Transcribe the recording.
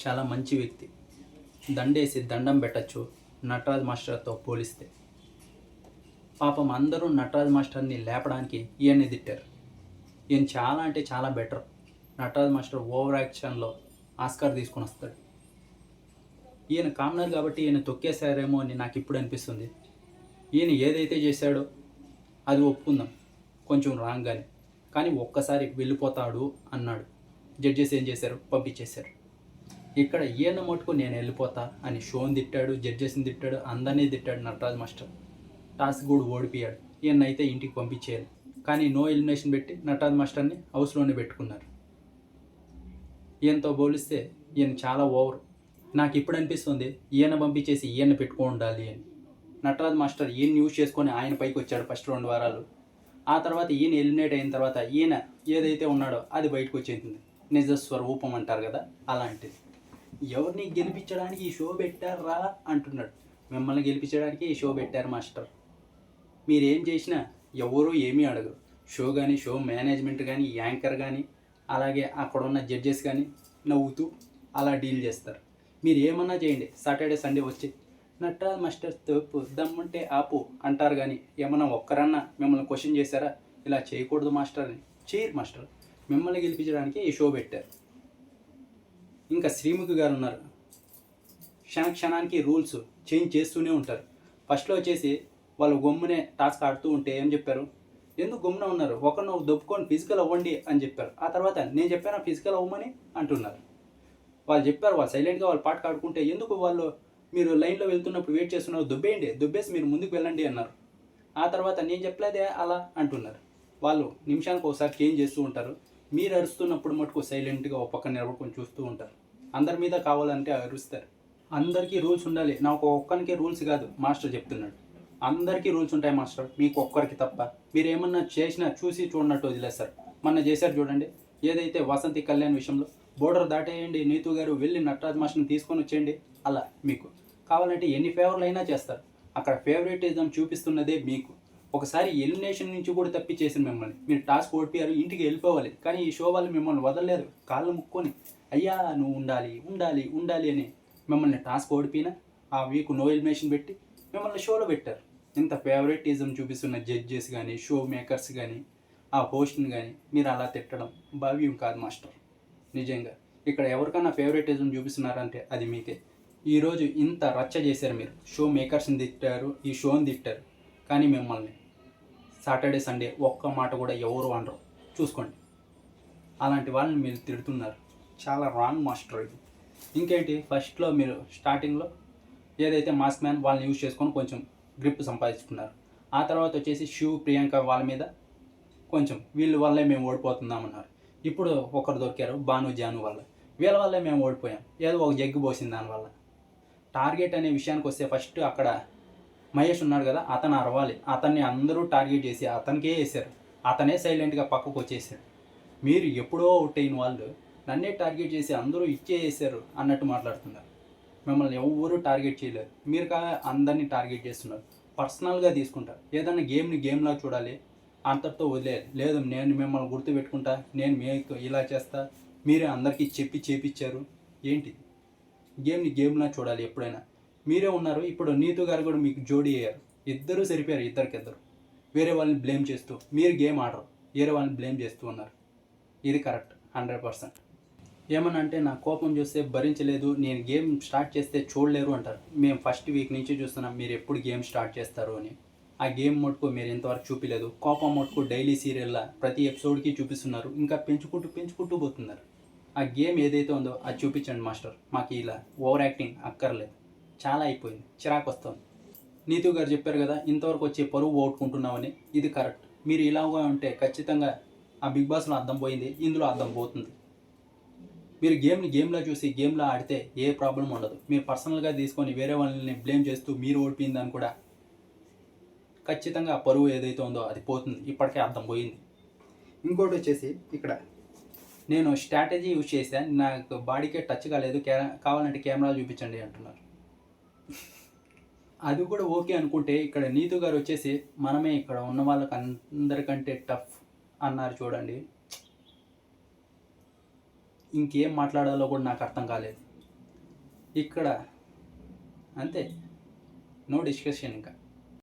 చాలా మంచి వ్యక్తి. దండేసి దండం పెట్టచ్చు నటరాజ్ మాస్టర్తో పోలిస్తే. పాపం అందరూ నటరాజ్ మాస్టర్ని లేపడానికి ఈయన్ని తిట్టారు. ఈయన చాలా అంటే చాలా బెటర్. నటరాజ్ మాస్టర్ ఓవర్ యాక్షన్లో ఆస్కార్ తీసుకొని వస్తాడు. ఈయన కామనర్ కాబట్టి ఈయన తొక్కేశారేమో అని నాకు ఇప్పుడు అనిపిస్తుంది. ఈయన ఏదైతే చేశాడో అది ఒప్పుకుందాం, కొంచెం రాంగ్గానే, కానీ ఒక్కసారి వెళ్ళిపోతాడు అన్నాడు. జడ్జెస్ ఏం చేశారు? పంపించేశారు. ఇక్కడ ఈయన మటుకు నేను వెళ్ళిపోతా అని షోని తిట్టాడు, జడ్జెస్ని తిట్టాడు, అందరినీ తిట్టాడు నటరాజ్ మాస్టర్. టాస్క్ కూడా ఓడిపోయాడు. ఈయన అయితే ఇంటికి పంపించేయాలి, కానీ నో ఎలిమినేషన్ పెట్టి నటరాజ్ మాస్టర్ని హౌస్లోనే పెట్టుకున్నారు. ఈయనతో పోలిస్తే ఈయన చాలా ఓవర్. నాకు ఇప్పుడు అనిపిస్తుంది ఈయన పంపించేసి ఈయన పెట్టుకొని ఉండాలి అని. నటరాజ్ మాస్టర్ ఈయన యూజ్ చేసుకొని ఆయన పైకి వచ్చాడు ఫస్ట్ 2 వారాలు. ఆ తర్వాత ఈయన ఎలిమినేట్ అయిన తర్వాత ఈయన ఏదైతే ఉన్నాడో అది బయటకు వచ్చేసింది. నిజ స్వరూపం అంటారు కదా, అలాంటిది. ఎవరిని గెలిపించడానికి ఈ షో పెట్టారా అంటున్నాడు. మిమ్మల్ని గెలిపించడానికి ఈ షో పెట్టారు మాస్టర్. మీరేం చేసినా ఎవరూ ఏమీ అడగరు. షో కానీ, షో మేనేజ్మెంట్ కానీ, యాంకర్ కానీ, అలాగే అక్కడ ఉన్న జడ్జెస్ కానీ నవ్వుతూ అలా డీల్ చేస్తారు. మీరు ఏమన్నా చేయండి, సాటర్డే సండే వచ్చి నటరాజ్ మాస్టర్ తోపు దమ్ముంటే ఆపు అంటారు. కానీ ఏమన్నా ఒక్కరన్నా మిమ్మల్ని క్వశ్చన్ చేశారా? ఇలా చేయకూడదు మాస్టర్ అని చేయరు మాస్టర్. మిమ్మల్ని గెలిపించడానికి ఈ షో పెట్టారు. ఇంకా శ్రీముఖి గారు ఉన్నారు. క్షణానికి రూల్స్ చేంజ్ చేస్తూనే ఉంటారు. ఫస్ట్లో వచ్చేసి వాళ్ళు గమ్మునే టాస్క్ ఆడుతూ ఉంటే ఏం చెప్పారు? ఎందుకు గమ్మున ఉన్నారు, ఒకరిని దొప్పుకొని ఫిజికల్ అవ్వండి అని చెప్పారు. ఆ తర్వాత నేను చెప్పాను ఫిజికల్ అవ్వమని అంటున్నారు. వాళ్ళు చెప్పారు, వాళ్ళు సైలెంట్గా వాళ్ళ పాటకు ఆడుకుంటే ఎందుకు వాళ్ళు మీరు లైన్లో వెళ్తున్నప్పుడు వెయిట్ చేస్తున్నారు, దుబ్బేసి మీరు ముందుకు వెళ్ళండి అన్నారు. ఆ తర్వాత నేను చెప్పలేదే అలా అంటున్నారు. వాళ్ళు నిమిషానికి ఒకసారి చేంజ్ చేస్తూ ఉంటారు. మీరు అరుస్తున్నప్పుడు మటుకు సైలెంట్గా ఒక పక్కన నిలబడుకొని చూస్తూ ఉంటారు. అందరి మీద కావాలంటే అరుస్తారు. అందరికీ రూల్స్ ఉండాలి, నాకు ఒక్కరికే రూల్స్ కాదు మాస్టర్ చెప్తున్నాడు. అందరికీ రూల్స్ ఉంటాయి మాస్టర్, మీకు ఒక్కరికి తప్ప. మీరు ఏమన్నా చేసినా చూసి చూడనట్టు వదిలేస్తారు. మొన్న చేశారు చూడండి, ఏదైతే వసంతి కళ్యాణ్ విషయంలో బోర్డర్ దాటేయండి, నీతు గారు వెళ్ళి నటరాజ్ మాస్టర్ని తీసుకొని వచ్చేయండి, అలా మీకు కావాలంటే ఎన్ని ఫేవర్లు అయినా చేస్తారు. అక్కడ ఫేవరెటిజం చూపిస్తున్నదే మీకు. ఒకసారి ఎలిమినేషన్ నుంచి కూడా తప్పించేసింది మిమ్మల్ని. మీరు టాస్క్ ఓడిపోయారు, ఇంటికి వెళ్ళిపోవాలి, కానీ ఈ షో వాళ్ళు మిమ్మల్ని వదలలేదు. కాళ్ళు ముక్కొని అయ్యా నువ్వు ఉండాలి ఉండాలి ఉండాలి అని మిమ్మల్ని టాస్క్ ఓడిపోయినా ఆ వీక్ నో ఎలిమినేషన్ పెట్టి మిమ్మల్ని షోలో పెట్టారు. ఇంత ఫేవరెటిజం చూపిస్తున్న జడ్జెస్ కానీ, షో మేకర్స్ కానీ, ఆ హోస్ట్ని కానీ మీరు అలా తిట్టడం భావ్యం కాదు మాస్టర్. నిజంగా ఇక్కడ ఎవరికైనా ఫేవరెటిజం చూపిస్తున్నారంటే అది మీకే. ఈరోజు ఇంత రచ్చ చేశారు మీరు. షో మేకర్స్ని తిట్టారు, ఈ షోని తిట్టారు, కానీ మిమ్మల్ని సాటర్డే సండే ఒక్క మాట కూడా ఎవరు అనరు. చూసుకోండి, అలాంటి వాళ్ళని మీరు తిడుతున్నారు. చాలా రాంగ్ మాస్టర్ ఇది. ఇంకేంటి, ఫస్ట్లో మీరు స్టార్టింగ్లో ఏదైతే మాస్క్ మ్యాన్ వాళ్ళని యూజ్ చేసుకొని కొంచెం గ్రిప్ సంపాదించుకున్నారు. ఆ తర్వాత వచ్చేసి శివ్, ప్రియాంక వాళ్ళ మీద కొంచెం వీళ్ళ వల్లే మేము ఓడిపోతున్నామన్నారు. ఇప్పుడు ఒకరు దొరికారు, భాను జాను వల్ల. వీళ్ళ వల్లే మేము ఓడిపోయాం, ఏదో ఒక జగ్గు పోసింది దానివల్ల. టార్గెట్ అనే విషయానికి వస్తే ఫస్ట్ అక్కడ మహేష్ ఉన్నాడు కదా, అతను అరవాలి. అతన్ని అందరూ టార్గెట్ చేసి అతనికే వేశారు. అతనే సైలెంట్గా పక్కకు వచ్చేసాడు. మీరు ఎప్పుడో అవుట్ అయిన వాళ్ళు నన్నే టార్గెట్ చేసి అందరూ ఇచ్చేసారు అన్నట్టు మాట్లాడుతున్నారు. మిమ్మల్ని ఎవరు టార్గెట్ చేయలేరు, మీరు అందరినీ టార్గెట్ చేస్తున్నారు. పర్సనల్గా తీసుకుంటారు. ఏదైనా గేమ్లా చూడాలి, అంతటితో వదిలేయాలి. లేదు నేను మిమ్మల్ని గుర్తుపెట్టుకుంటా, నేను మీకు ఇలా చేస్తా, మీరే అందరికీ చేపించారు. ఏంటిది? గేమ్లా చూడాలి ఎప్పుడైనా. మీరే ఉన్నారు, ఇప్పుడు నీతు గారు కూడా మీకు జోడీ అయ్యారు. ఇద్దరు సరిపోయారు, ఇద్దరికిద్దరు. వేరే వాళ్ళని బ్లేమ్ చేస్తూ మీరు గేమ్ ఆడరు, వేరే వాళ్ళని బ్లేమ్ చేస్తూ ఉన్నారు. ఇది కరెక్ట్ 100%. ఏమన్నా అంటే నా కోపం చూస్తే భరించలేదు, నేను గేమ్ స్టార్ట్ చేస్తే చూడలేరు అంటారు. మేము ఫస్ట్ వీక్ నుంచి చూస్తున్నాం మీరు ఎప్పుడు గేమ్ స్టార్ట్ చేస్తారు అని. ఆ గేమ్ మటుకు మీరు ఇంతవరకు చూపించలేదు. కోపం మటుకు డైలీ సీరియల్లా ప్రతి ఎపిసోడ్కి చూపిస్తున్నారు. ఇంకా పెంచుకుంటూ పోతున్నారు. ఆ గేమ్ ఏదైతే ఉందో అది చూపించండి మాస్టర్. మాకు ఇలా ఓవర్ యాక్టింగ్ అక్కర్లేదు, చాలా అయిపోయింది, చిరాకు వస్తుంది. నీతు గారు చెప్పారు కదా ఇంతవరకు వచ్చే పరువు పోగొట్టుకుంటున్నామని. ఇది కరెక్ట్. మీరు ఇలాగా ఉంటే ఖచ్చితంగా ఆ బిగ్ బాస్లో అర్థం పోయింది, ఇందులో అర్థం పోతుంది. మీరు గేమ్లా చూసి గేమ్లా ఆడితే ఏ ప్రాబ్లం ఉండదు. మీరు పర్సనల్గా తీసుకొని వేరే వాళ్ళని బ్లేమ్ చేస్తూ మీరు ఓడిపోయిందని కూడా ఖచ్చితంగా ఆ పరువు ఏదైతే ఉందో అది పోతుంది. ఇప్పటికే అర్థం పోయింది. ఇంకోటి వచ్చేసి ఇక్కడ నేను స్ట్రాటజీ యూజ్ చేశాను, నాకు బాడీకే టచ్ కాలేదు, కావాలంటే కెమెరా చూపించండి అంటున్నారు. అది కూడా ఓకే అనుకుంటే ఇక్కడ నీతు గారు వచ్చేసి మనమే ఇక్కడ ఉన్న వాళ్ళకి అందరికంటే టఫ్ అన్నారు చూడండి. ఇంకేం మాట్లాడాలో కూడా నాకు అర్థం కాలేదు. ఇక్కడ అంతే, నో డిస్కషన్ ఇంకా.